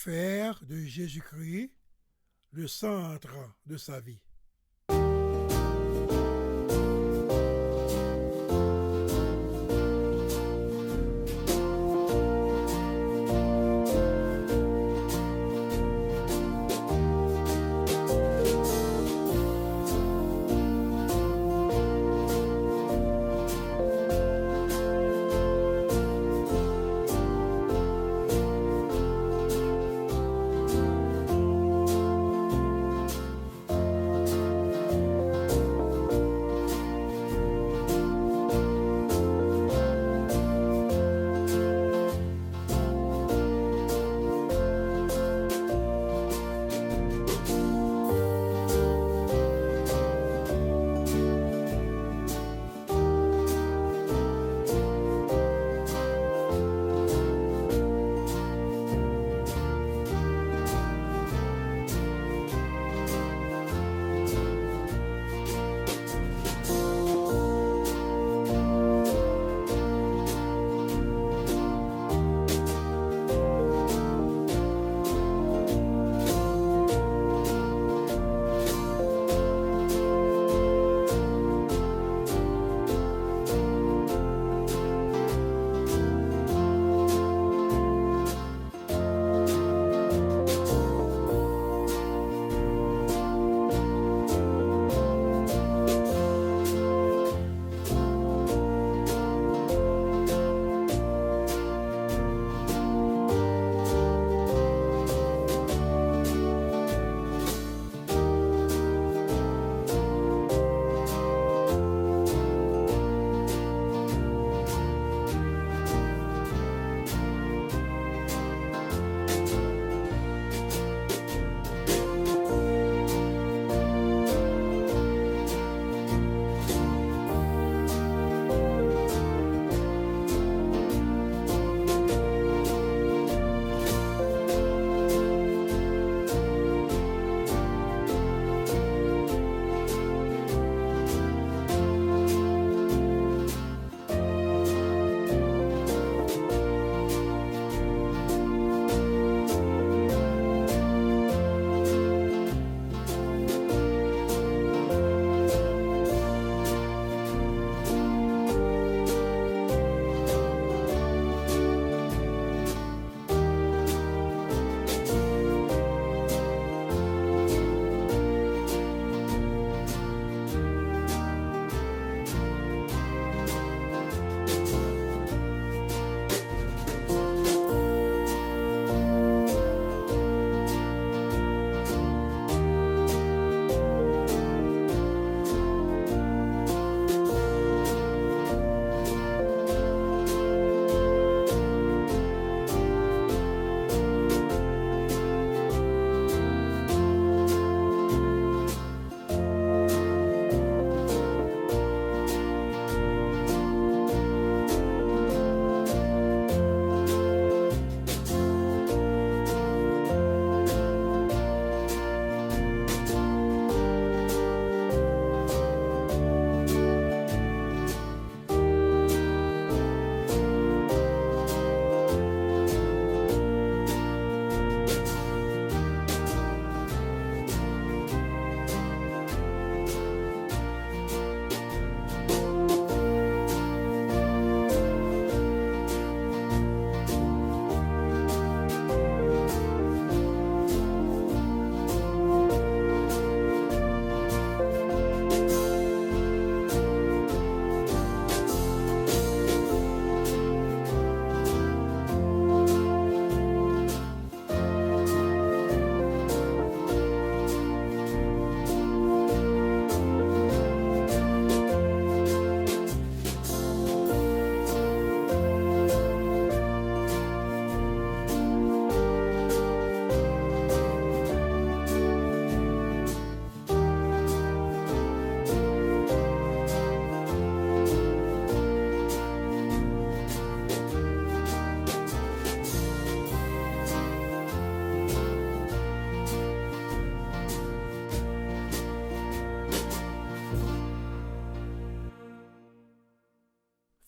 Faire de Jésus-Christ le centre de sa vie.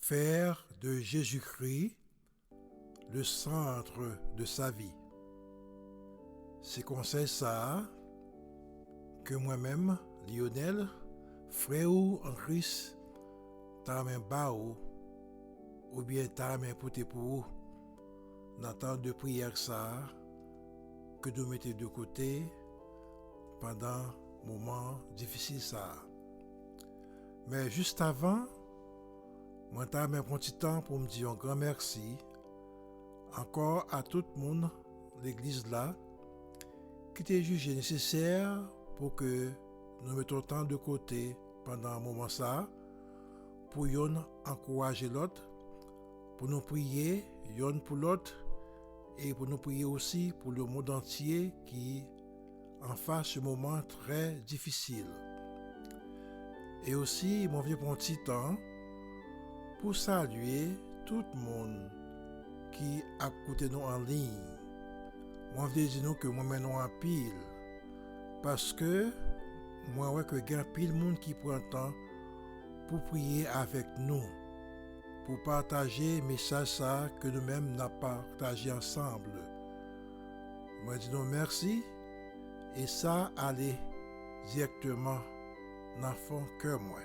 Faire de Jésus-Christ le centre de sa vie. C'est conseil ça que moi-même, Lionel, frère ou en Christ, t'as main bas ou bien t'as main poté pour vous, dans temps de prière ça, que nous mettez de côté pendant moment difficile ça. Mais juste avant, moi t'as main un petit temps pour me dire un grand merci encore à tout le monde, l'église là, qui t'a jugé nécessaire pour que nous mettons temps de côté pendant un moment ça, pour yon encourager l'autre, pour nous prier yon pour l'autre, et pour nous prier aussi pour le monde entier qui en face ce moment très difficile. Et aussi, m'en viens pour un petit temps pour saluer tout le monde qui a écouté nous en ligne. Moi, je veux dire que moi, maintenant, en pile, parce que moi, ouais, que il y a pile monde qui prend le temps pour prier avec nous, pour partager message ça que nous-mêmes n'a pas partagé ensemble. Moi, je dis non merci, et ça allait directement dans le fond que moi.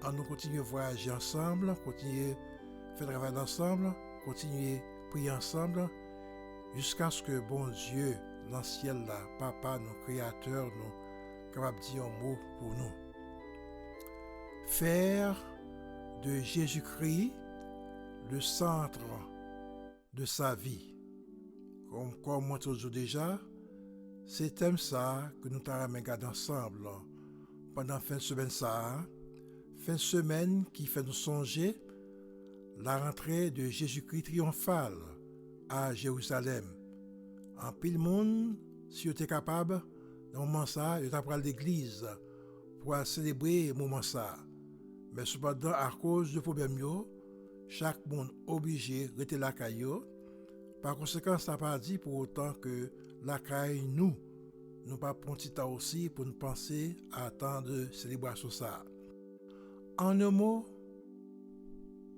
On nous continue à voyager ensemble, continuer à faire travail ensemble, continuer à prier ensemble, jusqu'à ce que bon Dieu, dans le ciel là, Papa, nos créateurs, nous, capable de dire un mot pour nous. Faire de Jésus-Christ le centre de sa vie. Comme moi toujours déjà, c'est thème ça que nous t'avons regardé ensemble pendant la fin de semaine ça, fin de semaine qui fait nous songer la rentrée de Jésus-Christ triomphal à Jérusalem. En pile monde, si vous êtes capable, dans le moment ça, vous êtes à l'église pour célébrer le moment ça. Mais cependant, à cause de problème, chaque monde obligé de rester la caillou. Par conséquent, ça n'a pas dit pour autant que la caille nous pas prendre petit temps aussi pour nous penser à temps de célébration ça. En un mot,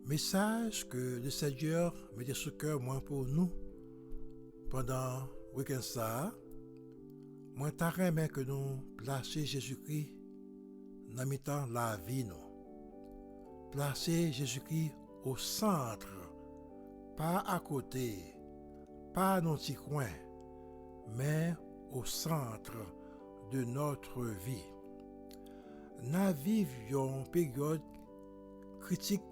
message que le Seigneur mettait sur le cœur moins pour nous pendant le week-end ça. Moi, t'arrête mais que nous placer Jésus-Christ dans mi-temps la vie nous. Placer Jésus-Christ au centre, pas à côté, pas dans un petit coin, mais au centre de notre vie. Nous vivons une période critique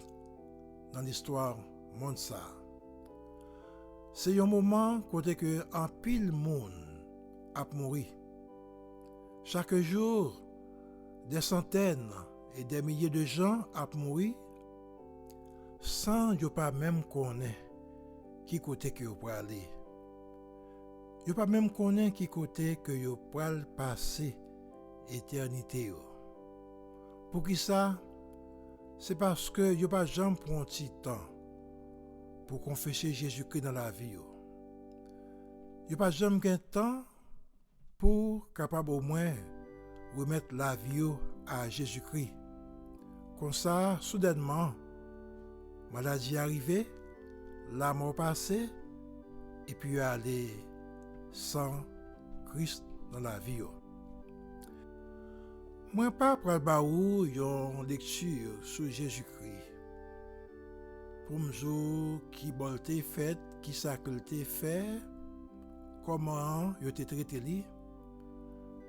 dans l'histoire monde ça. C'est un moment côté que un pile monde a mouru. Chaque jour, des centaines et des milliers de gens a mouru sans ne pas même connaître qui côté que vous pouvez aller. Vous pas même connaître qui côté que vous pouvez passer éternité. Pour qui ça? C'est parce que vous pas jamais pris un petit temps pour confesser Jésus-Christ dans la vie. Vous pas jamais eu temps pour capable au moins remettre la vie à Jésus-Christ. Comme ça, soudainement, maladie arrivée, la mort passée, et puis aller sans Christ dans la vie. Moi, pas pour le une lecture sur Jésus-Christ. Pour me dire qui bolte fait, qui sacrilte fait, comment il était traité lui.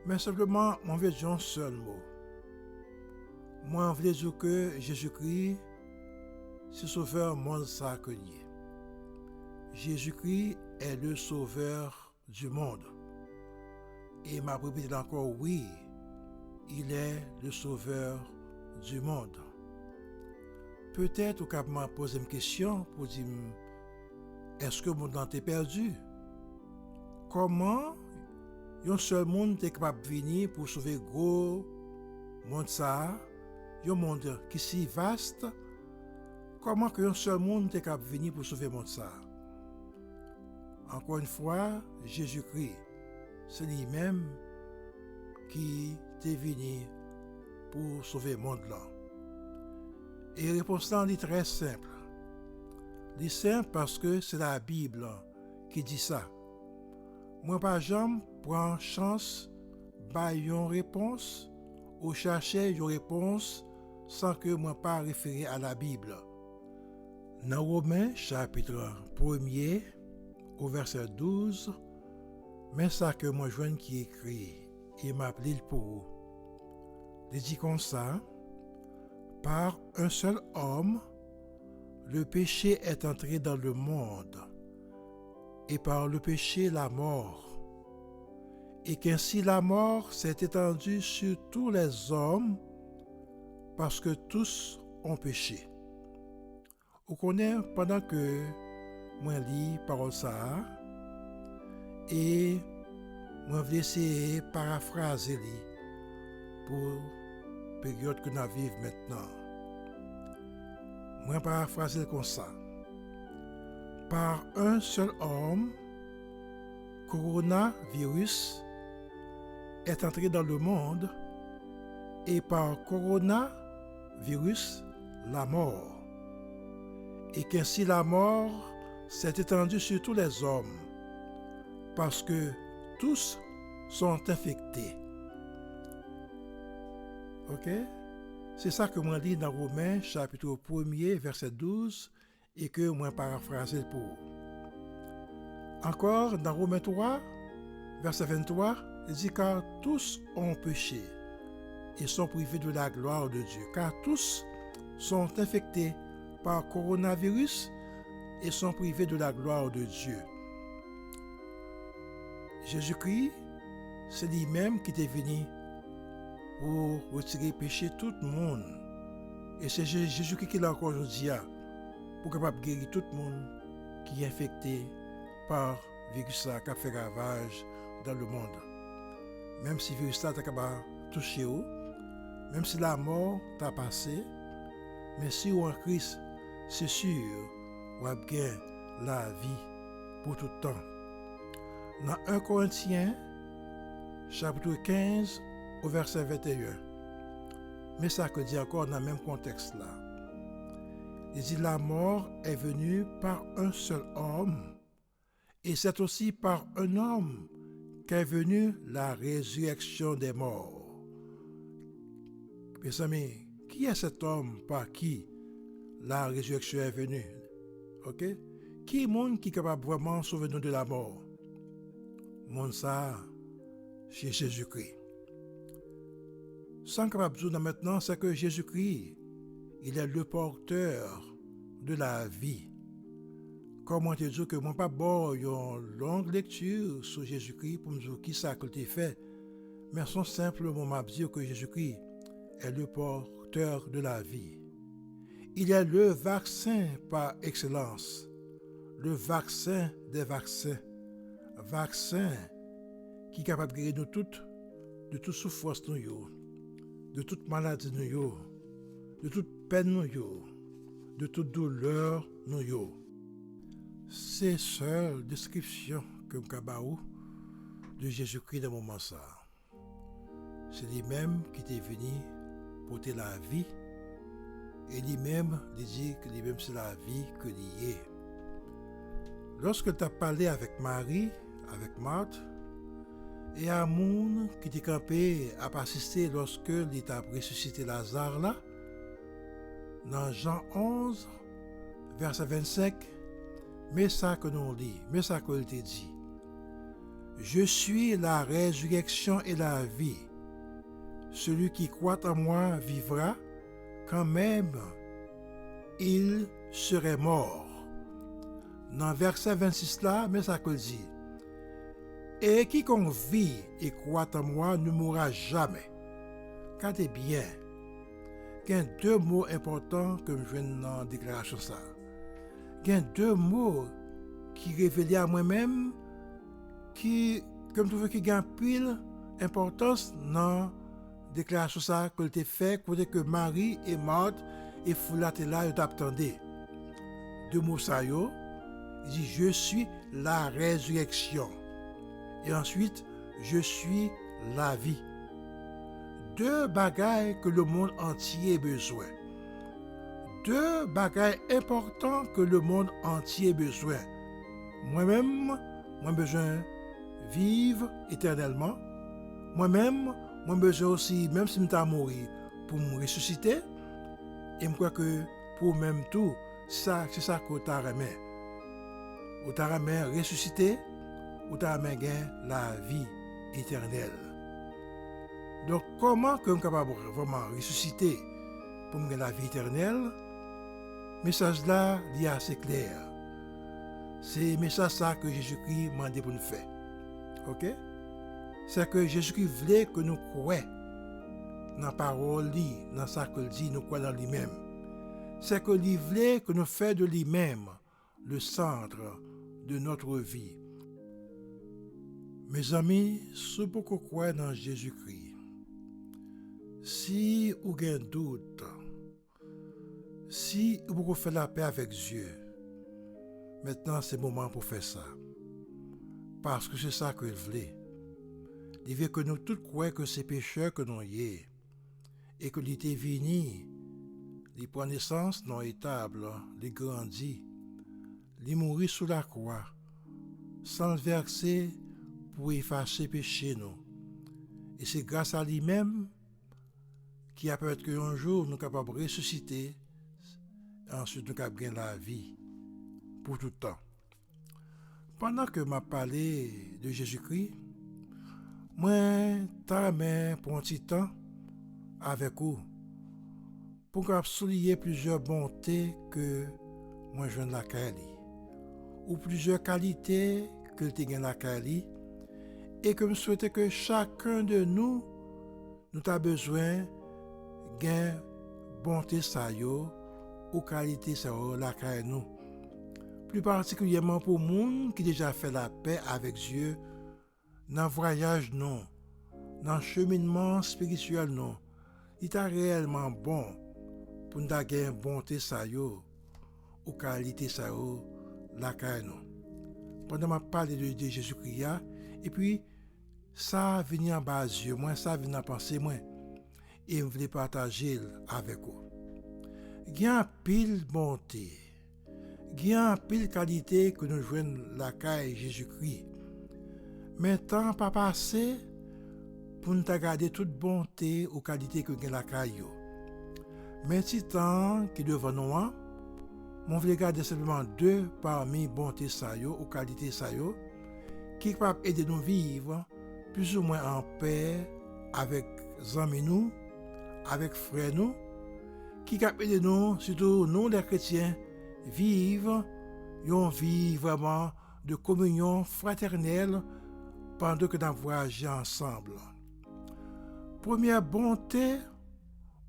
Mais simplement, on veut dire un seul mot. Moi, on veut dire que Jésus-Christ, c'est sauveur monde sacré. Jésus-Christ est le sauveur du monde. Et m'a répété encore, oui, il est le sauveur du monde. Peut-être au cap m'a posé une question pour dire, est-ce que le monde est perdu? Comment un seul monde est capable de venir pour sauver le gros monde ça, un monde qui est si vaste, comment un seul monde est capable de venir pour sauver le monde ça? Encore une fois, Jésus-Christ, c'est lui-même qui est venu pour sauver le monde là. Et la réponse là est très simple. Elle est simple parce que c'est la Bible qui dit ça. Moi pas jamais prends chance ba yon réponse ou chercher une réponse sans que moi pas référer à la Bible. Dans Romains chapitre 1er au verset 12, mais ça que moi joigne qui écrit et m'appelle pour vous. Il dit comme ça, par un seul homme, le péché est entré dans le monde, et par le péché la mort. Et qu'ainsi la mort s'est étendue sur tous les hommes, parce que tous ont péché. Vous connaissez, pendant que moi lis parole ça, et moi vais essayer de paraphraser pour la période que nous vivons maintenant. Moi paraphraser comme ça. Par un seul homme, coronavirus est entré dans le monde, et par coronavirus, la mort. Et qu'ainsi la mort s'est étendue sur tous les hommes, parce que tous sont infectés. Ok? C'est ça que moi lis dans Romains chapitre 1er verset 12 et que moi paraphrase pour. Encore dans Romains 3 verset 23, il dit car tous ont péché et sont privés de la gloire de Dieu, car tous sont infectés par coronavirus et sont privés de la gloire de Dieu. Jésus-Christ, c'est lui-même qui est venu pour retirer le péché de tout le monde. Et c'est Jésus-Christ qui l'a encore aujourd'hui pour capable guérir tout le monde qui est infecté par le virus qui a fait ravage dans le monde. Même si le virus a touché vous, même si la mort t'a passé, mais si vous en Christ, c'est sûr, vous avez gagné la vie pour tout le temps. Dans 1 Corinthiens, chapitre 15, au verset 21. Mais ça que dit encore dans le même contexte là. Il dit la mort est venue par un seul homme, et c'est aussi par un homme qu'est venue la résurrection des morts. Mes amis, qui est cet homme par qui la résurrection est venue? Ok? Qui est le monde qui est capable vraiment de sauver nous de la mort? Monde ça, c'est Jésus-Christ. Sans capable de dire maintenant, c'est que Jésus-Christ, il est le porteur de la vie. Comment te dire que moi pas bon une longue lecture sur Jésus-Christ pour me dire qui ça que tu fait, mais sans simplement m'a dire que Jésus-Christ est le porteur de la vie. Il est le vaccin par excellence, le vaccin des vaccins, vaccin qui est capable de guérir nous toutes, de toute souffrance nous, de toute maladie nous, de toute peine nous, de toute douleur nous. C'est seule description que je de Jésus-Christ dans le moment ça. C'est lui-même qui est venu porter la vie et lui-même dit que lui-même c'est la vie que l'il est. Lorsque tu as parlé avec Marie, avec Marthe, et à moun qui t'est campé à assister lorsque il t'a ressuscité Lazare là, dans Jean 11, verset 25, mais ça que nous lit, mais ça qu'il t'a dit. Je suis la résurrection et la vie. Celui qui croit en moi vivra quand même il serait mort. Dans verset 26 là, mais ça qu'il dit. Et quiconque vit et croit en moi ne mourra jamais. Regardez bien. Il y a deux mots importants que je viens dans la déclaration ça. Il y a deux mots qui révèlent à moi-même qui, comme tu veux, qui gagnent pile importance dans la déclaration ça que tu fait pour dire que Marie et Marthe et Foula étaient là et t'attendaient. Deux mots ça yo. Il dit je suis la résurrection. Et ensuite, je suis la vie. Deux bagailles que le monde entier a besoin. Deux bagailles importantes que le monde entier a besoin. Moi-même, j'ai besoin de vivre éternellement, moi-même, moi besoin aussi, même si je suis mort, pour me ressusciter, et je crois que pour même tout, ça, c'est ça que tu as remis. Tu as remis ressusciter, ou tu as remis la vie éternelle. Donc, comment que je suis capable de vraiment ressusciter pour me la vie éternelle? Le message là, il est assez clair. C'est le message ça que Jésus-Christ m'a demandé pour nous faire. Ok? C'est que Jésus-Christ voulait que nous croyions dans la parole, dans ce qu'il dit, nous croyons dans lui-même. C'est que lui voulait que nous fassions de lui-même le centre de notre vie. Mes amis, si vous croyez dans Jésus-Christ, si vous avez un doute, si vous pouvez faire la paix avec Dieu, maintenant c'est le moment pour faire ça. Parce que c'est ça qu'il voulait. Il veut que nous tous croyons que c'est pécheurs que nous y est. Et que l'été venu, il prend naissance dans l'étable, il grandit, il mourit sous la croix, sans le verser pour effacer péché nous. Et c'est grâce à lui-même qui a permis qu'un jour nous sommes capables de ressusciter, et ensuite nous sommes capables de gagner la vie pour tout le temps. Pendant que je parlé de Jésus-Christ, moi, je pour un petit temps avec vous pour souligner plusieurs bontés que moi je la Cali ou plusieurs qualités que tu gagne la Cali et que je souhaite que chacun de nous a besoin de bonté ça yo ou qualité ça la Cali nous, plus particulièrement pour monde qui déjà fait la paix avec Dieu dans le voyage non, dans le cheminement spirituel non. Il est réellement bon pour nous avoir une bonté ça yo ou qualité ça yo la caille nous. Pendant que je parle de Jésus-Christ et puis ça vient en bas de moi, ça vient en pensée moi et je voulais partager avec vous. Il y a une pile bonté, il y a une pile qualité que nous jouons la caille Jésus-Christ. Mais tant pas passé pour nous garder toute bonté ou qualité que nous la caille. Mais si tant qui devant nous, on veut garder simplement deux parmi bonté ça ou qualité ça qui peuvent aider nous vivre plus ou moins en paix avec amis nous, avec frères nous, qui peuvent aider nous, surtout nous les chrétiens, vivre une vie vraiment de communion fraternelle pendant que nous voyageons ensemble. Première bonté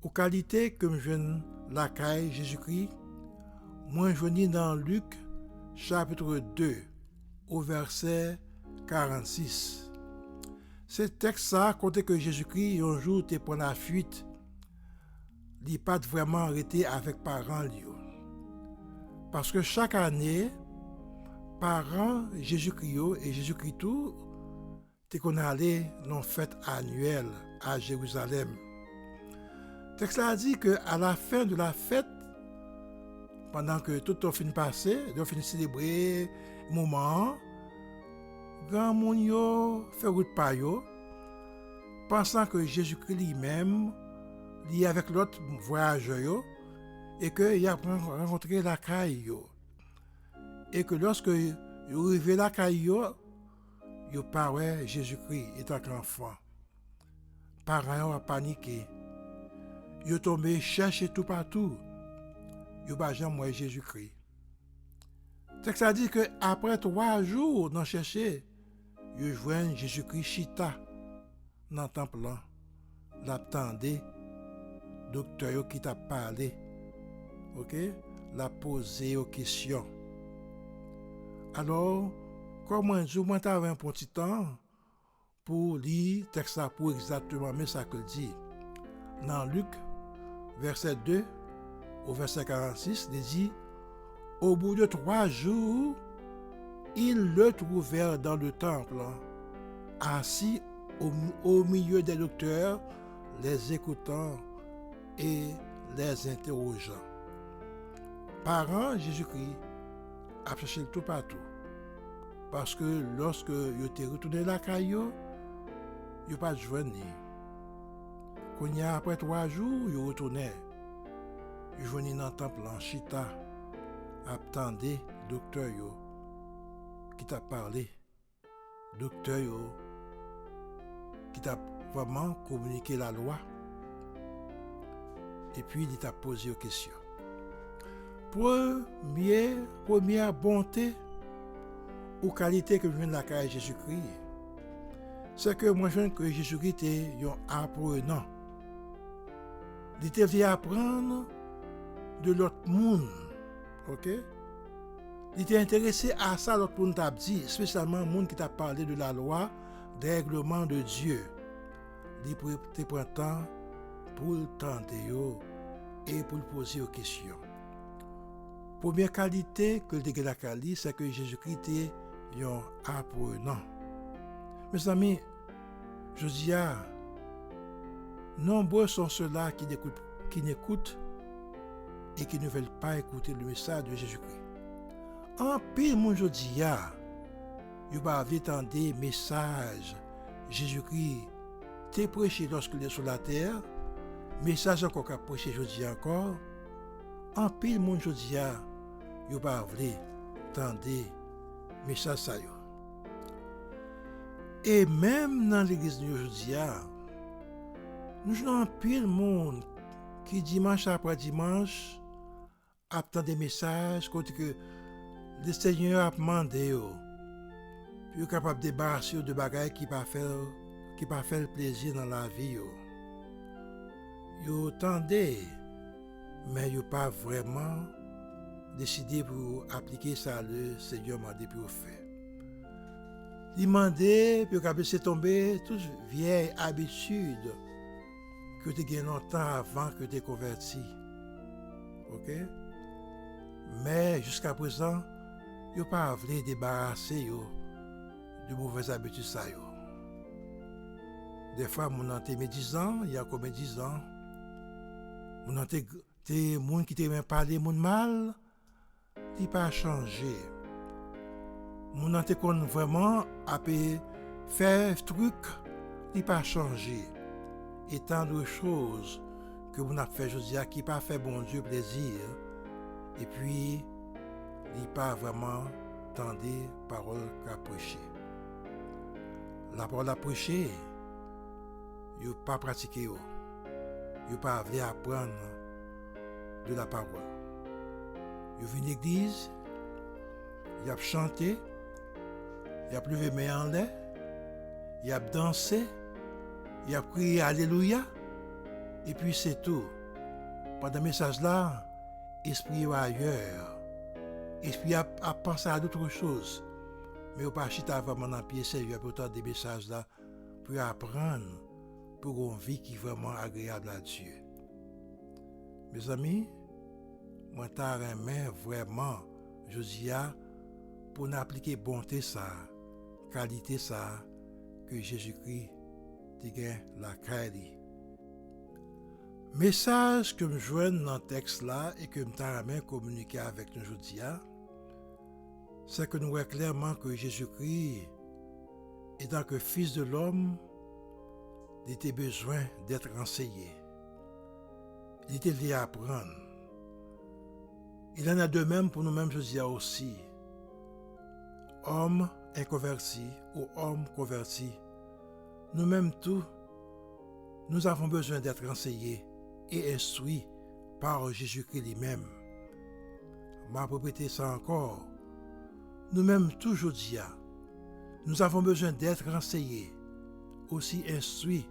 ou qualité que je viens la caille Jésus-Christ, moi je viens dans Luc chapitre 2 au verset 46. Ce texte ça compte que Jésus-Christ un jour te prend la fuite, il n'a pas vraiment arrêté avec parents parce que chaque année parents Jésus-Christ et Jésus-Christ tout t'es qu'on allait dans fête annuelle à Jérusalem. Le texte a dit qu'à la fin de la fête, pendant que tout a fini passé, on finit célébrer le moment, grand moun yo fait route pa yo, pensant que Jésus-Christ lui-même lié avec l'autre voyageur yo, et qu'il a rencontré la caille yo. Et que lorsque il arrivé la caille yo parlait Jésus-Christ étant qu'enfant. Parents ont paniqué. Yo tombé chercher tout partout. Yo pas jamais moi Jésus-Christ. C'est que ça dit que après 3 jours d'en chercher, yo joignent Jésus-Christ chita dans le temple là. L'attendait docteur qui t'a parlé. OK? La poser aux questions. Alors, comment je m'avais un petit temps pour lire le texte pour exactement mais ça qu'il dit. Dans Luc, verset 2 au verset 46, il dit, au bout de 3 jours, ils le trouvèrent dans le temple, assis au milieu des docteurs, les écoutant et les interrogeant. Parents Jésus-Christ a cherché tout partout. parce que lorsque yo te retourné la caillou, yo pas joindre. Quand y a après 3 jours, yo retourné. Yo joindre dans temple en chita, attendez docteur yo qui t'a parlé. Docteur yo qui t'a vraiment communiqué la loi. Et puis il t'a posé une question. Première bonté ou qualité que je viens de la carrière de Jésus-Christ, c'est que moi je viens que Jésus-Christ était un apprenant. Il était venu apprendre de l'autre monde. Ok? Il était intéressé à ça, l'autre monde t'a dit, spécialement le monde qui t'a parlé de la loi, des règlements de Dieu. Il te prend temps pour le tenter et pour le poser aux questions. Première qualité que le la qualité, c'est que Jésus-Christ est un apprenant. Mes amis, je dis nombreux sont ceux-là qui n'écoutent et qui ne veulent pas écouter le message de Jésus-Christ. En pile, mon je dis il va attendre des messages. Jésus-Christ t'a prêché lorsqu'il est sur la terre, message encore qu'a prêché aujourd'hui encore. En pile, mon je dis il va attendre des messages. Et même dans l'église de aujourd'hui, nous avons un pile monde qui dimanche après dimanche attend des messages côté que le Seigneur a demandé puis capable de débarrasser de bagages qui pas faire le plaisir dans la vie yo tendez mais yo pas vraiment décidé pour appliquer ça le Seigneur m'a dit pour faire. Il m'a demandé puis capable laisser tomber toute vieille habitude que tu gagné longtemps avant que tu converti. OK? Mais jusqu'à présent, yo pas voulu débarrasser de mauvaises habitudes ça yo. Des fois mon ante mes 10 ans, il y a combien 10 ans, mon ante te monde qui te même parler mon mal, il pas changé. Mon ante kon vraiment a faire truc, il pas changé. Et tant de choses que vous avez fait aujourd'hui qui pas fait bon Dieu plaisir et puis il pas vraiment tendé parole qu'a prêché. La parole à prêcher, il pas pratiqué, il pas voulu apprendre de la parole. Il vient à l'église, il a chanté, il a levé mes en l'air, il a dansé, il a crié Alléluia, et puis c'est tout. Pendant le message là, l'esprit est ailleurs. L'esprit a pensé à d'autres choses. Mais il n'a pas chita vraiment dans le pied sérieux pour entendre des messages là, pour apprendre, pour une vie qui est vraiment agréable à Dieu. Mes amis, moi j'aimerais vraiment, je dis pour appliquer bonté ça, qualité ça, que Jésus-Christ dirait la qualité. Message que je joins dans le texte là et que je t'aimerais communiquer avec nous aujourd'hui, c'est que nous voyons clairement que Jésus-Christ, étant que Fils de l'homme, il était besoin d'être enseigné. Il était lié à apprendre. Il en a de même pour nous-mêmes, je dis aussi. Hommes inconvertis ou hommes convertis, nous-mêmes tous, nous avons besoin d'être enseignés et instruits par Jésus-Christ lui-même. Ma répéter ça encore. Nous-mêmes toujours dit, nous avons besoin d'être enseignés, aussi instruits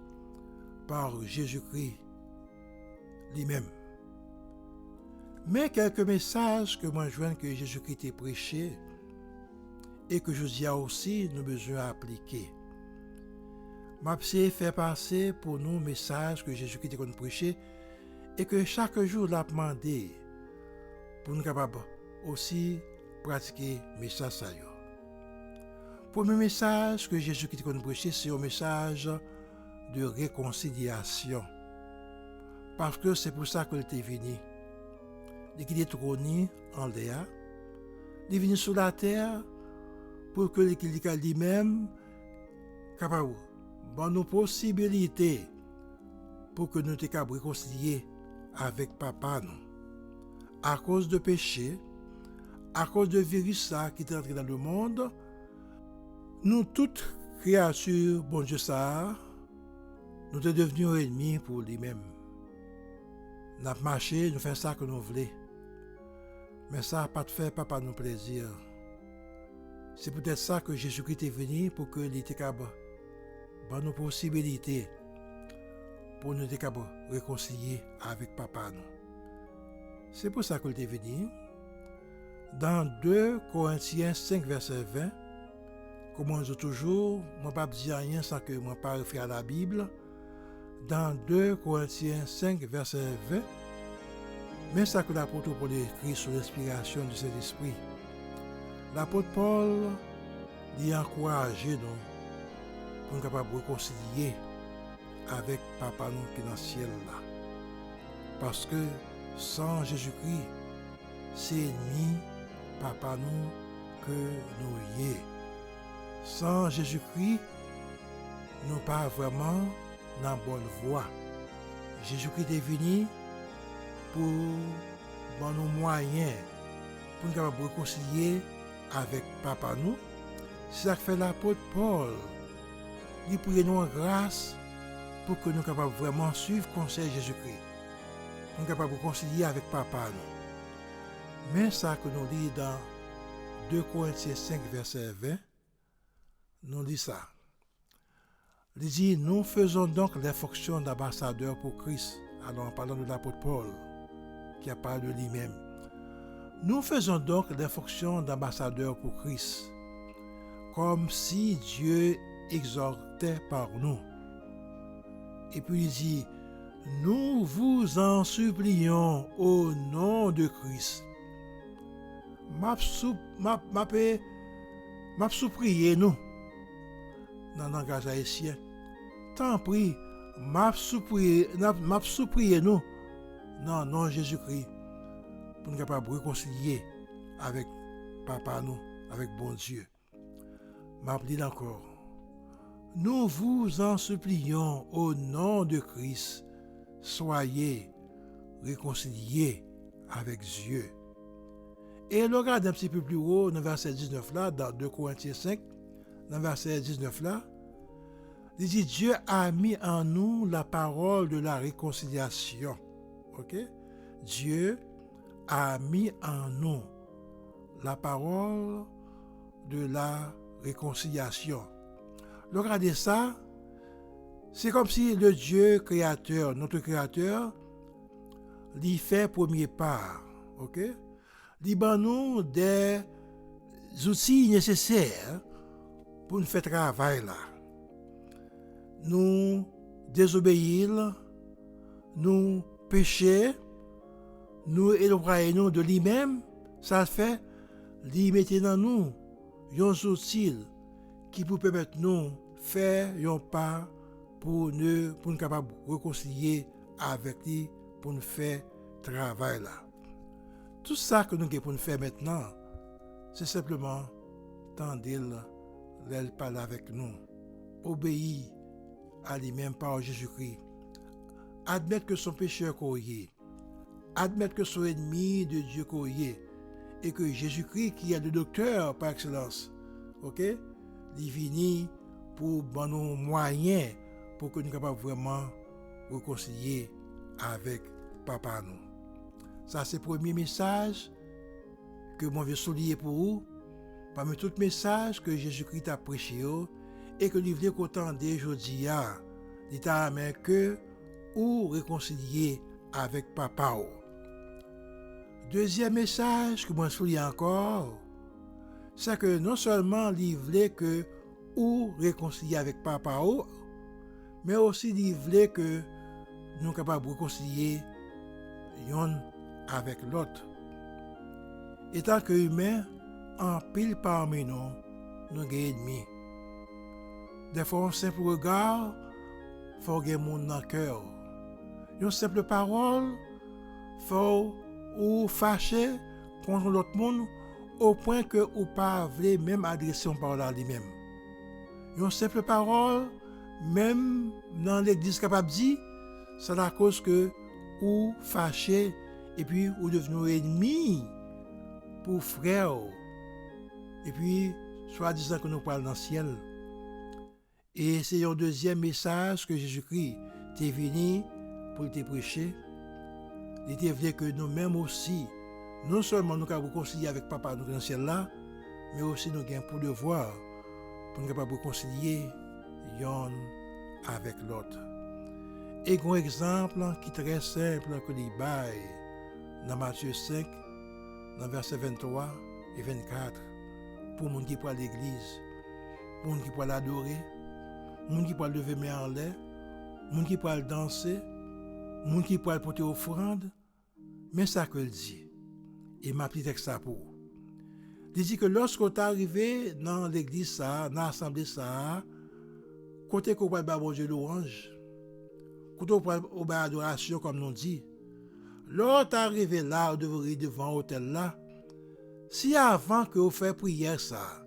par Jésus-Christ lui-même. Mais quelques messages que moi je vois que Jésus-Christ a prêché et que je dis aussi nous besoin appliquer. M'appeler fait passer pour nous messages que Jésus-Christ a prêché et que chaque jour l'a demandé pour nous capables aussi pratiquer message ça. Premier message que Jésus-Christ a prêché, c'est un message de réconciliation. Parce que c'est pour ça qu'il est venu. Il est trôné en l'air. Il est venu sur la terre pour que lui-même capable bon nos possibilités pour que nous te capables réconcilier avec papa nous. À cause de péché, à cause de virus ça qui est entré dans le monde, nous toutes créatures, bon Dieu ça, nous sommes devenus ennemis pour lui-même. Nous avons marché, nous faisons ça que nous voulons. Mais ça n'a pas fait papa nous plaisir. C'est peut-être ça que Jésus-Christ est venu pour que l'État capable de nos possibilités pour nous être capables de réconcilier avec papa nous. C'est pour ça qu'il est venu. Dans 2 Corinthiens 5, verset 20, comme on dit toujours, je ne vais pas dire rien sans que je ne pas référer à la Bible. Dans 2 Corinthiens 5, verset 20, mais ça que l'apôtre Paul écrit sous l'inspiration du Saint-Esprit. L'apôtre Paul lui a encouragé nous pour nous capables de réconcilier avec papa nous qui est dans le ciel là. Parce que sans Jésus-Christ, c'est ennemi papa nous que nous y est. Sans Jésus-Christ, nous pas vraiment dans la bonne voie. Jésus-Christ est venu pour nos moyens, pour nous capables de réconcilier avec papa nous. C'est ça que fait l'apôtre Paul. Il prie nous en grâce pour que nous capables vraiment suivre le conseil de Jésus-Christ. Nous capables de réconcilier avec papa nous. Mais ça que nous lisons dans 2 Corinthiens 5, verset 20, nous dit ça. Il dit, nous faisons donc les fonctions d'ambassadeurs pour Christ. Alors en parlant de l'apôtre Paul, qui a parlé de lui-même. Nous faisons donc les fonctions d'ambassadeurs pour Christ, comme si Dieu exhortait par nous. Et puis il dit, nous vous en supplions au nom de Christ. M'a supplié nous, dans le langage haïtien. Tant pis, m'a supplié nous, dans le nom de Jésus-Christ, pour nous capables de réconcilier avec papa nous, avec bon Dieu. M'a dit encore. Nous vous en supplions au nom de Christ, soyez réconciliés avec Dieu. Et le regarde un petit peu plus haut, dans le verset 19 là, dans 2 Corinthiens 5, dans le verset 19 là, il dit Dieu a mis en nous la parole de la réconciliation. Ok? Dieu a mis en nous la parole de la réconciliation. Regardez ça, c'est comme si le Dieu créateur, notre créateur, lui fait premier pas, ok? Il nous des outils nécessaires pour nous faire travail là. Nous désobéir, nous pécher, nous éloigner de lui-même, ça fait, lui mettre dans nous des outils qui peut permettre nous faire un pas pour nous capables de réconcilier avec lui, pour nous faire travail là. Tout ça que nous avons faire maintenant, c'est simplement tendre l'elle parler avec nous, obéir à lui-même par Jésus-Christ, admettre que son pécheur est, admettre que son ennemi de Dieu est, et que Jésus-Christ qui est le docteur par excellence, ok? Il vient pour nos moyens pour que nous soyons capables vraiment réconcilier avec papa nous. Ça c'est le premier message que moi je veux souligner pour vous. Parmi tous les messages que Jésus-Christ a prêché et que nous voulons qu'entendre aujourd'hui, il t'a amené que ou réconcilier avec papa. Deuxième message que moi je souligne encore, c'est que non seulement il voulait que ou réconcilier avec papa, mais aussi il voulait que nous soyons capables de réconcilier l'un avec l'autre. Étant que humains, en pile parmi nous, nous sommes ennemis. Des fois, un simple regard, il faut que mon dans le cœur. Une simple parole, il faut ou fâcher contre l'autre monde, au point que ou pas voulez même adresser une parole à lui-même. Une simple parole, même dans l'église capable de dire, c'est la cause que ou fâché et puis ou devenu ennemi pour frère. Et puis, soit disant que nous parlons dans le ciel. Et c'est un deuxième message que Jésus-Christ est venu pour te prêcher. Il était vrai que nous-mêmes aussi, non seulement nous avons réconcilier avec Papa nous dans le ciel là, mais aussi nous avons pour devoir pour nous capables de réconcilier l'un avec l'autre. Et un exemple qui est très simple que les bail dans Matthieu 5, dans versets 23 et 24, pour les gens qui pour l'église, pour les gens qui pour l'adorer, les gens qui pour lever main en l'air, les gens qui pour danser, les gens qui pour porter offrande, mais ça que le dit. Et ma petite texte ça pour. Il dit que lorsqu'on est arrivé dans l'église ça, dans l'assemblée ça, côté qu'on va bon Dieu louange, côté qu'on va adoration comme nous dit. Lorsqu'on est arrivé là, on devrait devant l'hôtel là. Si avant que vous faites prière ça,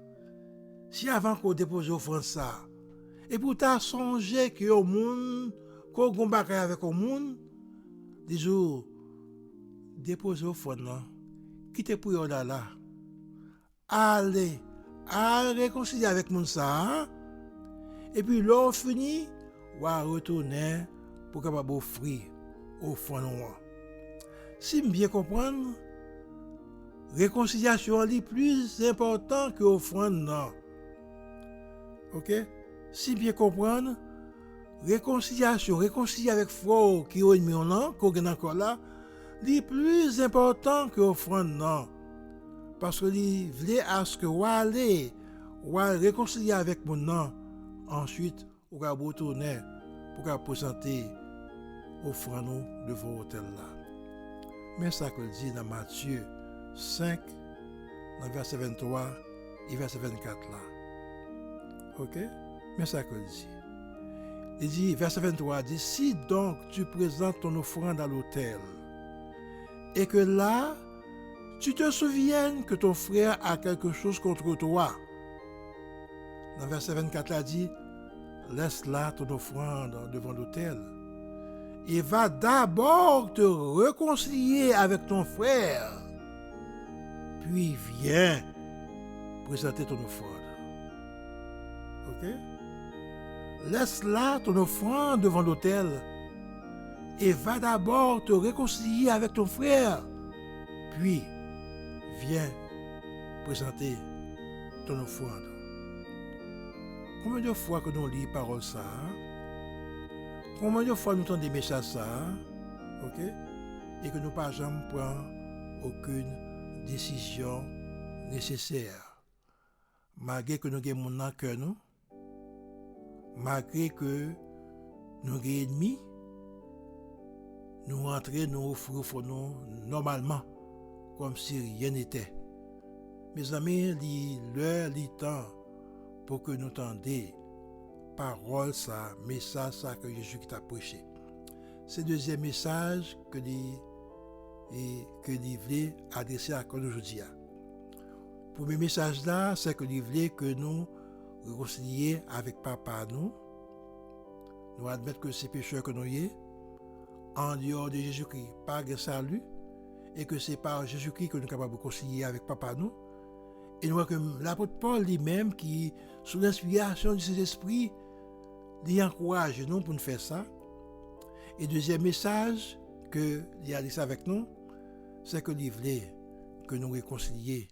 si avant qu'on dépose offrande ça, et pour t'as songé que au monde, qu'on combat avec au monde, des jours déposer offrande là, quittez prière là. Allez réconcilier avec le monde ça, et puis l'on fini, on va retourner pour capable offrir offrande. Si bien comprendre, réconciliation est plus important que offrande non. OK? Si bien comprendre, réconcilier avec frère qui est ennemi non, qu'on est encore là, est plus important que offrande non. Parce que il voulait à ce que ou aller réconcilier avec mon nom, ensuite on va retourner pour présenter offrande devant l'hôtel là. Mais ça que dit dans Matthieu 5, dans verset 23 et verset 24 là. OK? Mais ça que dit. Il dit, verset 23, dit, si donc tu présentes ton offrande à l'autel, et que là, tu te souviennes que ton frère a quelque chose contre toi. Dans verset 24 là dit, laisse là ton offrande devant l'autel, et va d'abord te réconcilier avec ton frère, puis viens présenter ton offrande. OK? Laisse là ton offrande devant l'autel, et va d'abord te réconcilier avec ton frère, puis viens présenter ton offrande. Combien de fois que nous lisons parole ça? Combien de fois nous entendons des messages ça? OK? Et que nous pas jamais prendre aucune décision nécessaire. Malgré que nous avons mon dans cœur nous, malgré que nous avons ennemis, nous rentrons, nous offrons nous normalement, comme si rien n'était. Mes amis, l'heure, le temps pour que nous entendions parole, ça, message ça que Jésus qui t'a prêché. C'est le deuxième message que il voulait adresser à nous aujourd'hui. Pour mes messages là, c'est que il voulait que nous réconcilier avec Papa nous admettre que c'est pécheurs que nous y en dehors de Jésus-Christ, pas de salut, et que c'est par Jésus-Christ que nous sommes capables de réconcilier avec Papa nous. Et nous voyons que l'apôtre Paul lui-même, qui, sous l'inspiration de ses esprits, il encourage nous pour nous faire ça. Et deuxième message que il a dit ça avec nous, c'est que il voulait que nous réconcilier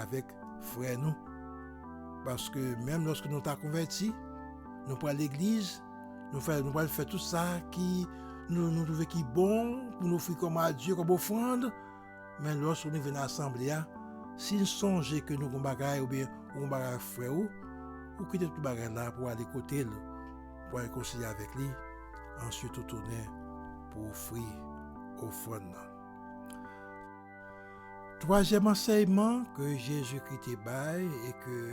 avec frère nous. Parce que même lorsque nous sommes convertis, nous prenons l'église, nous allons faire tout ça qui nous trouvons qui bon, pour nous offrir comme à Dieu, comme offrande. Mais lorsque nous venons à l'assemblée, si nous songeons que nous avons bagaille ou bien nous avons bagaille frère ou quitter tout bagaille là pour aller côté pour réconcilier avec lui, ensuite tourner pour offrir offrande. Troisième enseignement que Jésus-Christ baille et que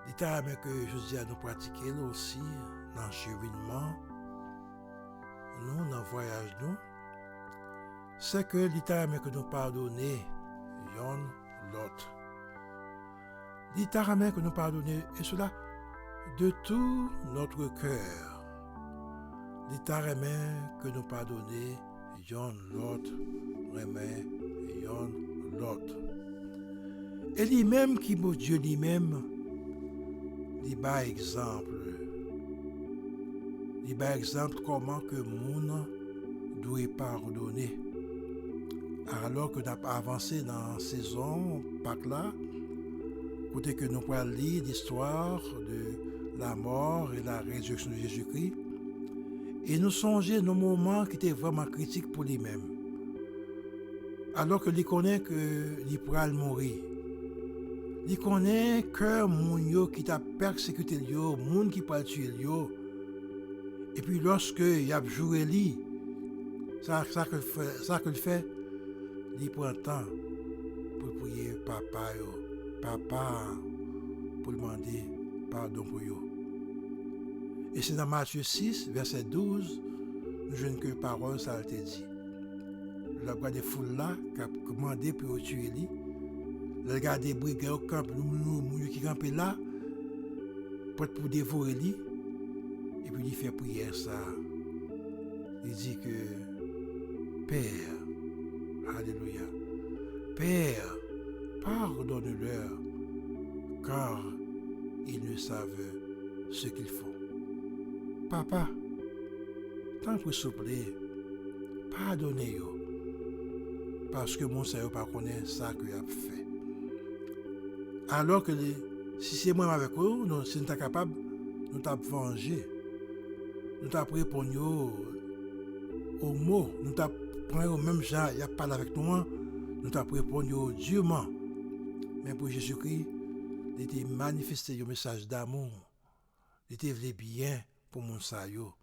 l'État que je dis à nous pratiquer aussi dans le cheminement, nous, dans le voyage, nous, c'est que l'État que nous pardonner l'un l'autre. Il t'a ramène que nous pardonner, et cela de tout notre cœur. Il t'a ramène que nous pardonner, yon l'autre, remet, yon l'autre. Et lui-même qui, mon Dieu, lui-même, il bat exemple. Il bat exemple comment que moun doit pardonner. Alors que nous avons avancé dans la saison, Pâques là, côté que nous pouvons lire l'histoire de la mort et la résurrection de Jésus-Christ, et nous songer nos moments qui étaient vraiment critiques pour lui-même. Alors que lui connaît que il pourra mourir. Il connaît que moun qui t'a persécuté yo, moun qui peut tuer yo. Et puis lorsque il a joué lui, ça que le fait, il prend temps pour prier papa pour demander pardon pour yo. Et c'est dans Matthieu 6, verset 12, nous jouons que parole ça a été dit. Le gars des foules là qui a commandé pour tuer lui. Le gars des brigands au camp, nous qui campent là, pour dévorer lui. Et puis il fait prière ça. Il dit que Père, alléluia, Père, pardonne-leur, car ils ne savent ce qu'ils font. Papa, tant que s'il vous plaît, pardonnez-yo, parce que mon Seigneur ne connaît pas ça qu'il a fait. Alors que si c'est moi avec eux, si nous sommes capables, nous t'avons vengé. Nous t'avons répondu aux mots. Nous t'avons pris au même genre, il a parlé avec nous. Nous t'avons répondu durement. Mais pour Jésus-Christ, il était manifesté un message d'amour. Il était venu bien pour mon sayo.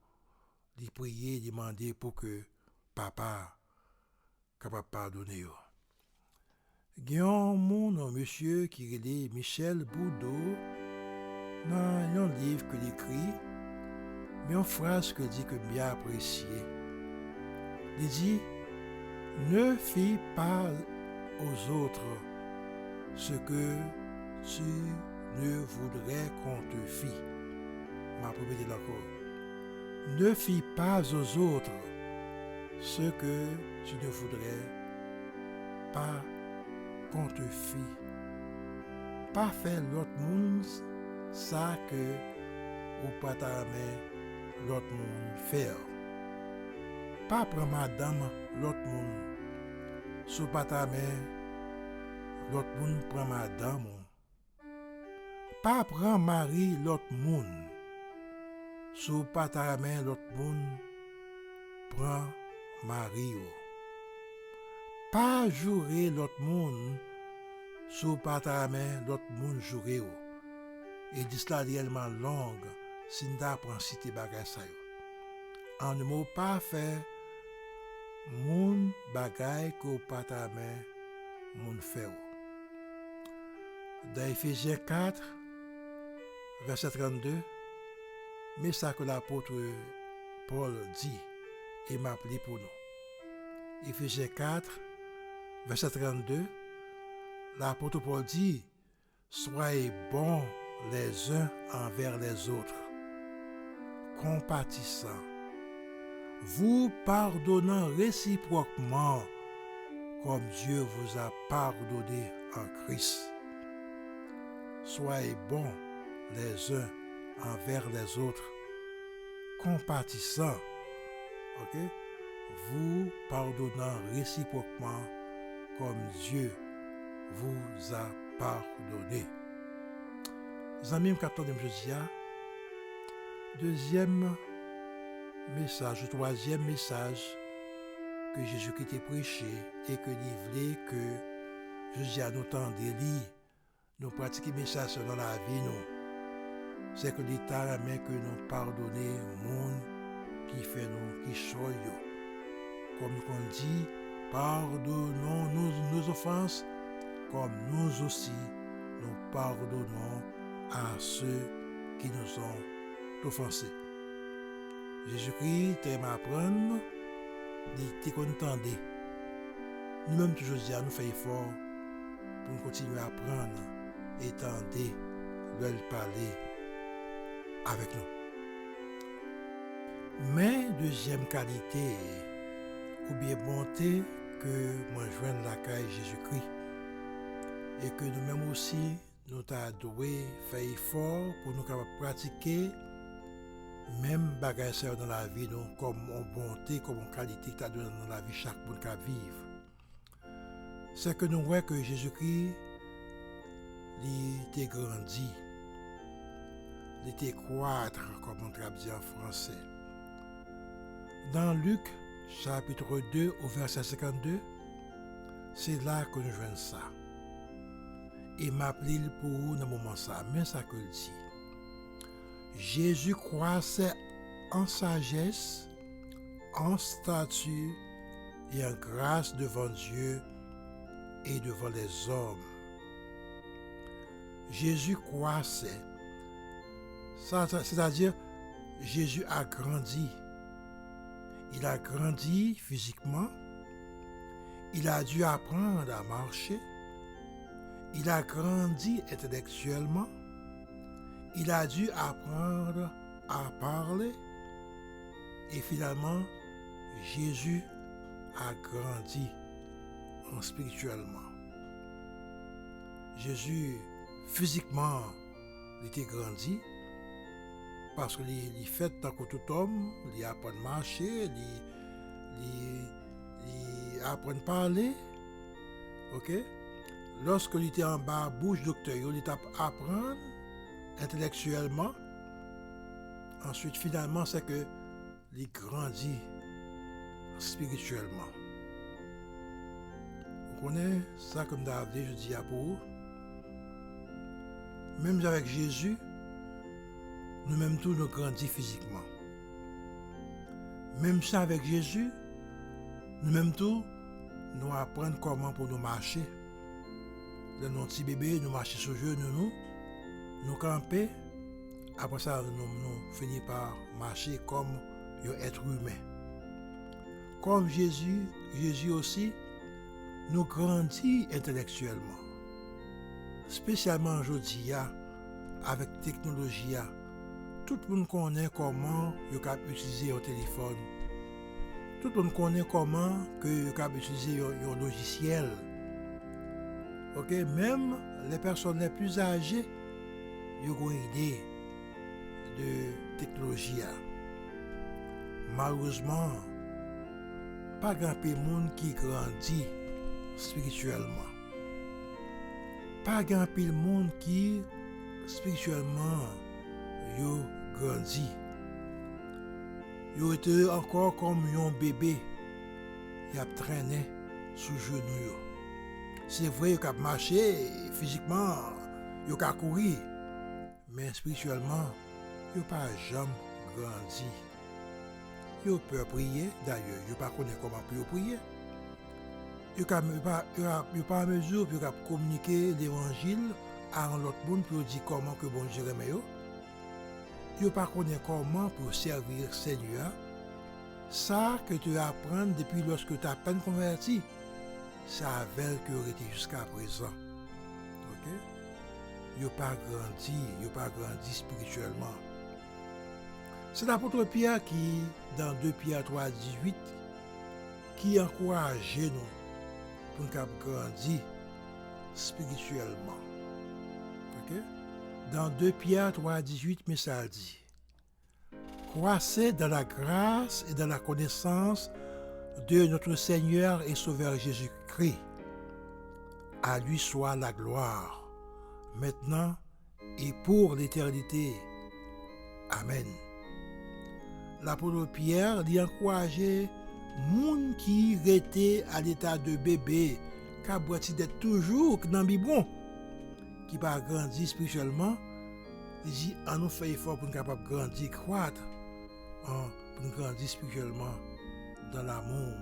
Il priait, il demandait pour que papa capable de pardonner. Il y a un monsieur qui est Michel Boudot dans un livre qu'il écrit, mais une phrase que dit que bien apprécié. Il dit ne fie pas aux autres ce que tu ne voudrais qu'on te fît. Ma première encore. Ne fie pas aux autres ce que tu ne voudrais pas qu'on te fît. Pas faire l'autre monde ça que ou pas ta main l'autre monde faire. Pas prendre madame l'autre monde. Sous pas ta main l'autre monde prend madame. Pas prendre mari l'autre monde. Sous pas ta main l'autre monde prend mari. Pas jurer l'autre monde. Sous pas ta main l'autre monde jurer. Et dit cela réellement longue si nous apprenons citer bagay ça. En ne mot pas faire moun bagay ko pas ta main moun fait. Dans Ephésiens 4 verset 32, mais ça que l'apôtre Paul dit et m'a appelé pour nous. Ephésiens 4 verset 32, l'apôtre Paul dit soyez bons les uns envers les autres, compatissants, vous pardonnant réciproquement comme Dieu vous a pardonné en Christ. Soyez bons les uns envers les autres, compatissants, ok? Vous pardonnant réciproquement comme Dieu vous a pardonné. Amis, quatrième jeudi, deuxième message, troisième message que Jésus-Christ a prêché et que il voulait que jeudi nous entendre lire, nous pratiquer le message dans la vie, nous. C'est que l'État ramène que nous pardonner au monde qui fait nous, qui choisit. Comme on dit, pardonnons nos offenses, comme nous aussi nous pardonnons à ceux qui nous ont offensés. Jésus-Christ t'aime apprendre, il t'est content. Nous-mêmes toujours dire, nous faisons effort pour continuer à apprendre et tendez leur parler avec nous. Mais deuxième qualité ou bien bonté que moi joigne la caille Jésus-Christ et que nous-mêmes aussi nous t'adoué faire effort pour nous capables pratiquer même bagages dans la vie nous comme en bonté comme en qualité que t'as donné dans la vie chaque monde qui vivre. C'est que nous voyons que Jésus-Christ il était grandi, il était croître comme on traduit en français. Dans Luc chapitre 2 au verset 52, c'est là que nous jouons ça. Et m'appelle pour vous dans le moment ça, mais ça que le dit. Jésus croissait en sagesse, en stature et en grâce devant Dieu et devant les hommes. Jésus croissait, c'est-à-dire Jésus a grandi. Il a grandi physiquement, il a dû apprendre à marcher, il a grandi intellectuellement, il a dû apprendre à parler et finalement, Jésus a grandi spirituellement. Jésus, physiquement, il était grandi parce qu'il fait tant que tout homme, il apprend à marcher, il apprend à parler. Ok? Lorsque il était en bas, bouche docteur, il apprend intellectuellement. Ensuite, finalement, c'est que il grandit spirituellement. Vous connaissez ça comme David, je dis à vous. Même avec Jésus, nous-mêmes tous nous grandissons physiquement. Même ça avec Jésus, nous-mêmes tous nous apprenons comment pour nous marcher. Dans nos petits bébés, nous marchons sur le genou, nous camper. Après ça, nous finissons par marcher comme un être humain. Comme Jésus aussi, nous grandissons intellectuellement. Spécialement aujourd'hui, avec la technologie, tout le monde connaît comment il peut utiliser un téléphone. Tout le monde connaît comment il peut utiliser un logiciel. Ok, même les personnes les plus âgées, ils ont une idée de technologie. Malheureusement, pas grand peu de monde qui grandit spirituellement. Pas grand peu de monde qui spirituellement grandit. Ils étaient encore comme un bébé. Ils ont traîné sous genou. C'est vrai, ils ont marché physiquement, ils ont couru. Mais spirituellement, ils n'ont pas jamais grandi. Ils peuvent prier, d'ailleurs, ils ne connaissent pas comment prier. Ils ne sont pas en mesure de communiquer l'évangile à l'autre monde pour dire comment que bon Dieu remet. Ils ne connaissent pas comment pour servir le Seigneur. Ça que tu apprends depuis lorsque tu as peine converti, ça avait que été jusqu'à présent. Ok? Ils n'ont pas grandi spirituellement. C'est l'apôtre Pierre qui, dans 2 Pierre 3, 18, qui encourage nous pour nous grandir spirituellement. Okay? Dans 2 Pierre 3, 18, mais ça dit: croissez dans la grâce et dans la connaissance de notre Seigneur et Sauveur Jésus-Christ. À lui soit la gloire, maintenant et pour l'éternité. Amen. L'apôtre Pierre lui encourageait moun qui était à l'état de bébé, qui d'être toujours dans le biberon, qui pas grandi spirituellement. Il dit, on nous fait effort pour nous capable grandir, croître, pour nous grandir spirituellement dans l'amour,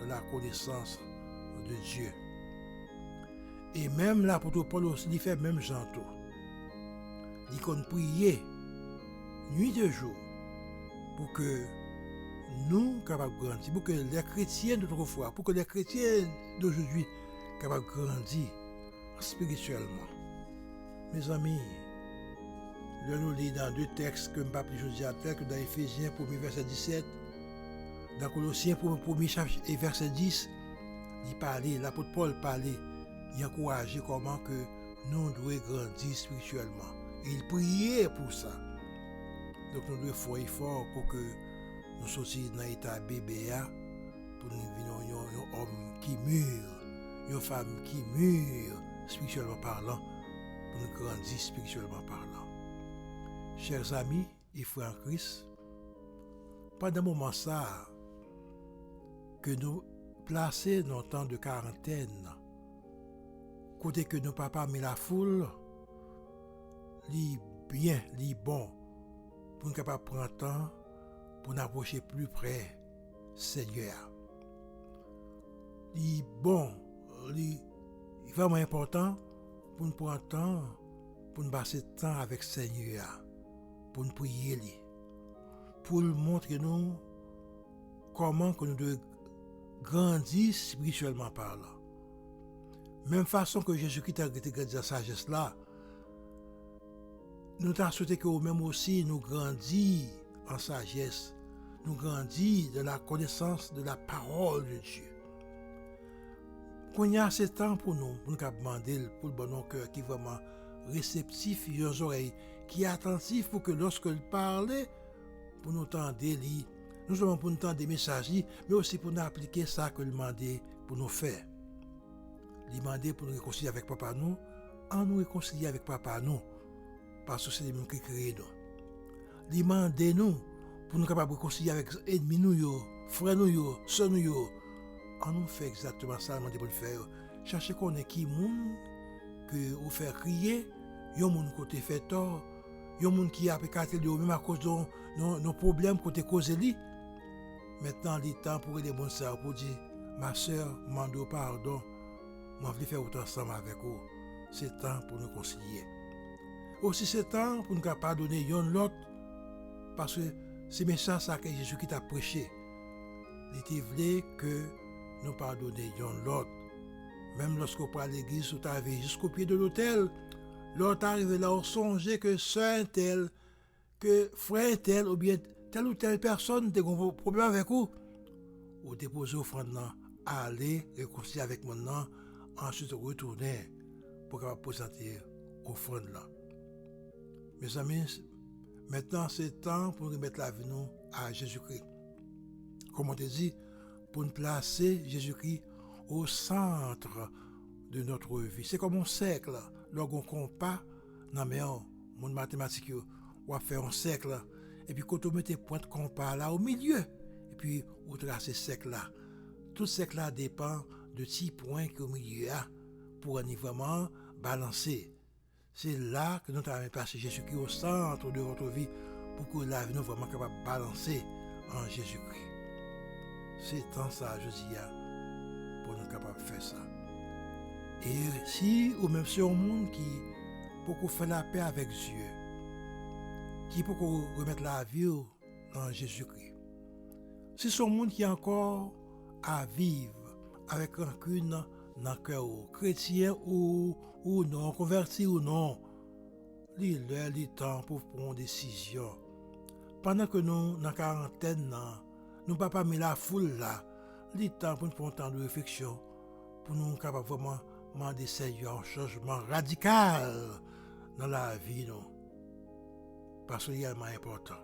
dans la connaissance de Dieu. Et même l'apôtre Paul aussi, il fait même genre tout. Il qu'on prier nuit et jour pour que nous capables de grandir, pour que les chrétiens d'autrefois, pour que les chrétiens d'aujourd'hui capables de grandir spirituellement. Mes amis, nous lisons dans deux textes que je ne vais pas plus aujourd'hui, tel que dans Éphésiens 1er verset 17, dans Colossiens 1er chapitre et verset 10, il parlait, l'apôtre Paul parlait, il encourageait comment que nous devons grandir spirituellement. Et il priait pour ça. Donc nous devons faire effort pour que nous soyons dans l'état bébé, pour nous devenir un homme qui mûr, une femme qui mûr, spirituellement parlant, pour nous grandir spirituellement parlant. Chers amis et frères en Christ, pendant un moment ça, que nous placer dans le temps de quarantaine, côté que nos papas met la foule, li bien, li bon, pour nous capables de prendre le temps pour nous approcher plus près Seigneur. Li bon, li vraiment important pour nous prendre le temps pour nous passer le temps avec Seigneur, pour nous prier lui, pour nous montrer nous comment que nous devons grandir spirituellement parlant. Même façon que Jésus-Christ a grandi dans la sagesse là, nous avons souhaité que nous-mêmes aussi nous grandissions en sagesse, nous grandissions de la connaissance de la parole de Dieu. Qu'on y a assez de temps pour nous demander pour le bon cœur qui est vraiment réceptif, les oreilles qui est attentif pour que lorsque il parle, pour nous entendre, nous seulement pour nous entendre des messages, mais aussi pour nous appliquer ça que il demandait pour nous faire. Il demandait pour nous réconcilier avec papa nous, en nous réconcilier avec papa nous, parce que c'est lui qui crée nous. Il demandait nous pour nous capables de réconcilier avec ennemis nous, frères nous, soeurs nous. En nous fait exactement ça, demandait pour nous faire. Cherchez qu'on est qui monde que vous faire crier, yon monde côté fait tort, yon monde qui a pécaté de même à cause de nos problèmes côté cause li. Maintenant, il est temps pour les bons sœurs pour dire, ma sœur, mando pardon, moi je vais faire autant ensemble avec vous. C'est temps pour nous concilier. Aussi c'est temps pour nous pardonner yon l'autre, parce que c'est message ça que Jésus qui t'a prêché. Il était voulu que nous pardonnions yon l'autre. Même lorsqu'on prend l'église, on arrive jusqu'au pied de l'autel, l'autre arrive là, on songeait que sœur tel, que frère tel, ou bien telle ou telle personne a un problème avec vous. Ou déposer offrande là, aller réconcilier avec mon nom, ensuite retourner pour présenter offrande là. Mes amis, maintenant c'est temps pour remettre la vie nous à Jésus-Christ. Comme on te dit, pour nous placer Jésus-Christ au centre de notre vie. C'est comme un cercle. Lorsqu'on compas, dans mon mathématique, on va faire un cercle. Et puis quand on met des points de compas là au milieu, et puis on trace ce cercle là. Tout cercle là dépend de 6 points qui au milieu pour aller vraiment balancer. C'est là que nous avons placé Jésus-Christ au centre de votre vie pour que la vie nous vraiment capable de balancer en Jésus-Christ. C'est tant ça, je dis, pour nous capables de faire ça. Et si, ou même si un monde qui peut faire la paix avec Dieu, qui peut remettre la vie en Jésus-Christ, si c'est un monde qui est encore à vivre avec rancune dans le cœur, chrétien ou non, converti ou non, il est temps pour prendre une décision. Pendant que nous, dans la quarantaine, nous ne pouvons pas mettre la foule là, il est temps pour nous prendre un temps de réflexion, pour nous capables vraiment demander Seigneur un changement radical dans la vie, nous. Parce que c'est réellement important.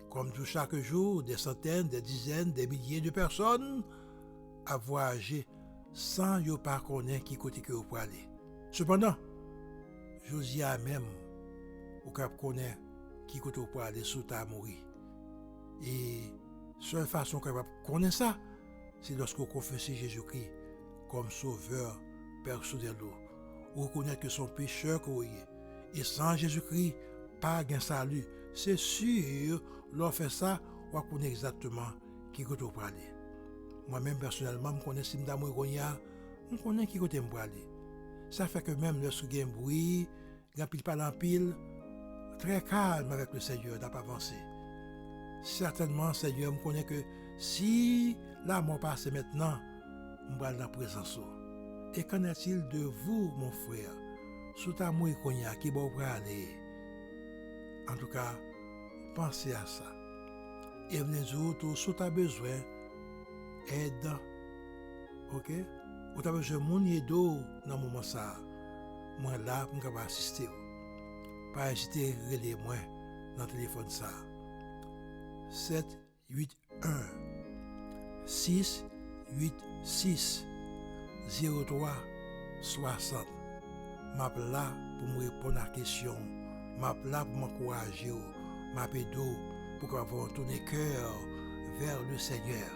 Comme tout chaque jour, des centaines, des dizaines, des milliers de personnes à voyager sans ne pas connaître qui côté que vous pouvez aller. Cependant, je dis même, vous connaissez qui côté vous pouvez aller sous ta mourir. Et la seule façon que vous connaissez ça, c'est lorsque vous confessez Jésus-Christ comme sauveur personnel. Vous reconnaissez que son pécheur que vous êtes. Et sans Jésus-Christ, pas de salut. C'est sûr, lorsque fait ça, vous connaissez exactement qui côté vous pouvez aller. Moi-même, personnellement, je connais si je connais qui côté je aller. Ça fait que même lorsque il y a un bruit, il y a pile par en pile, très calme avec le Seigneur, n'a pas avancé. Certainement, Seigneur, je connais que si la mort passe maintenant, je vais dans la présence. Et qu'en est-il de vous, mon frère? sous ta mouille qu'on y a, qui va aller. En tout cas, pensez à ça. Et venez tout, si tu as besoin d'aide, ok? Ou tu as besoin de mon d'eau dans le moment ça, moi là, pour me assister. Pas hésiter à reler moi dans le téléphone ça. 781 686 03 60. Je suis là pour me répondre à la question. Je suis là pour m'encourager. Je suis là pour avoir tourné cœur vers le Seigneur.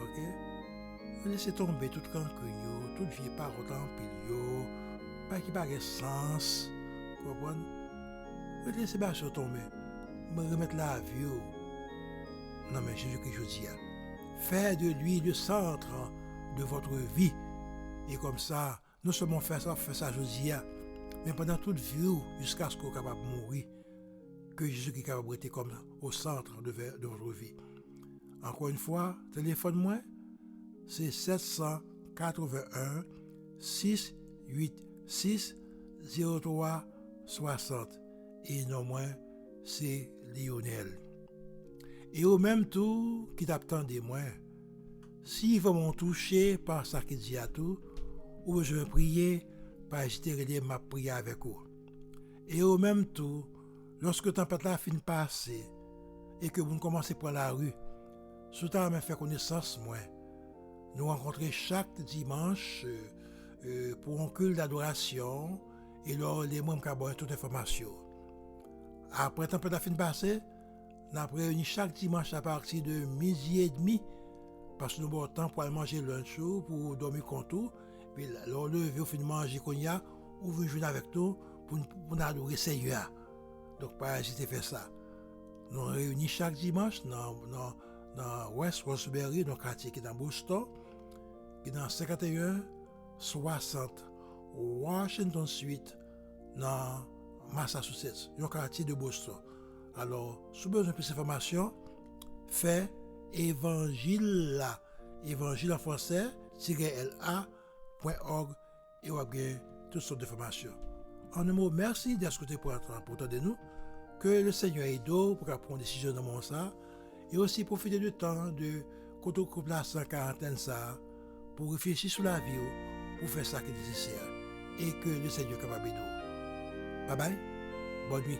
Ok? Laissez tomber toute cancune, toute vie par autant pile, pas qui paraît sens. Vous comprenez? Laissez pas tomber. Me remettre la vie. Non, mais Jésus-Christ, je dis, faire de lui le centre de votre vie. Et comme ça, non seulement faire ça, je dis, mais pendant toute vie, jusqu'à ce qu'on soit capable de mourir, que Jésus-Christ est capable d'être comme au centre de votre vie. Encore une fois, téléphone-moi, c'est 781 686 03 60. Et non moins, c'est Lionel. Et au même tour, qui t'attendez moi, si vous m'ont touché par ça qui dit à tout, ou je vais prier, pas hésiter à aider ma prière avec vous. Et au même tour, lorsque tempête la fin passer, et que vous commencez par la rue, sous temps me faire connaissance moi, nous rencontrer chaque dimanche pour un culte d'adoration, et là, les membres qui ont toute information. Après tempête la fin passer, nous avons réuni chaque dimanche à partir de 12h30 parce que nous avons temps pour aller manger lunch pour dormir contour. Puis là, lever, au fin de manger qu'on y a, ou venir jouer avec nous pour adorer Seigneur. Donc, pas hésiter à faire ça. Nous réunis chaque dimanche dans West Roxbury, dans le quartier qui est dans Boston, qui est dans 51 60 Washington Street, dans Massachusetts, un quartier de Boston. Alors, si vous avez besoin de plus d'informations, faites évangile en français, -la.org et vous avez toutes sortes d'informations. En un mot, merci d'être pour de nous. Que le Seigneur aide pour prendre une décision dans mon ça. Et aussi profiter du temps de quand on coupe la quarantaine ça pour réfléchir sur la vie, pour faire ça qui est nécessaire. Et que le Seigneur est capable de nous. Bye bye. Bonne nuit.